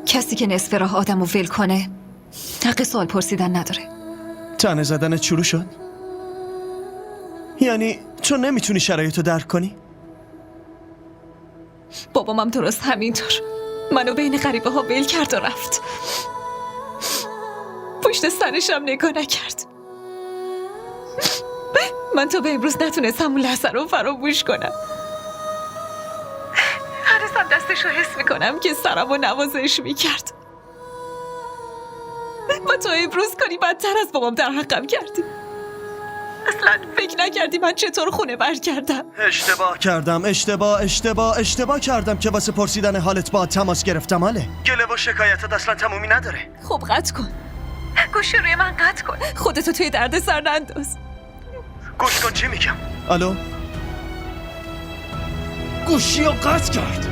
کسی که نصف راه آدمو ول کنه حق سوال پرسیدن نداره. تنه زدنت شروع شد؟ یعنی تو نمیتونی شرایطو درک کنی؟ بابام هم درست همینطور منو بین غریبه ها ول کرد و رفت. پشت سرشم نگاه نکرد. من تا به امروز نتونستم اون لحظه رو فراموش کنم. هنوزم دستشو حس میکنم که سرمو نوازش میکرد. و تا امروز کاری بدتر از بابام در حقم کردی. اصلا فکر نکردی من چطور خونه برگردم. اشتباه کردم که واسه پرسیدن حالت با تماس گرفتم. حاله گله و شکایتت اصلا تمومی نداره. خب قطع کن، گوشی روی من قطع کن، خودتو توی درد سر ننداز. گوش کن چی میگم. الو، گوشی رو قطع کرد.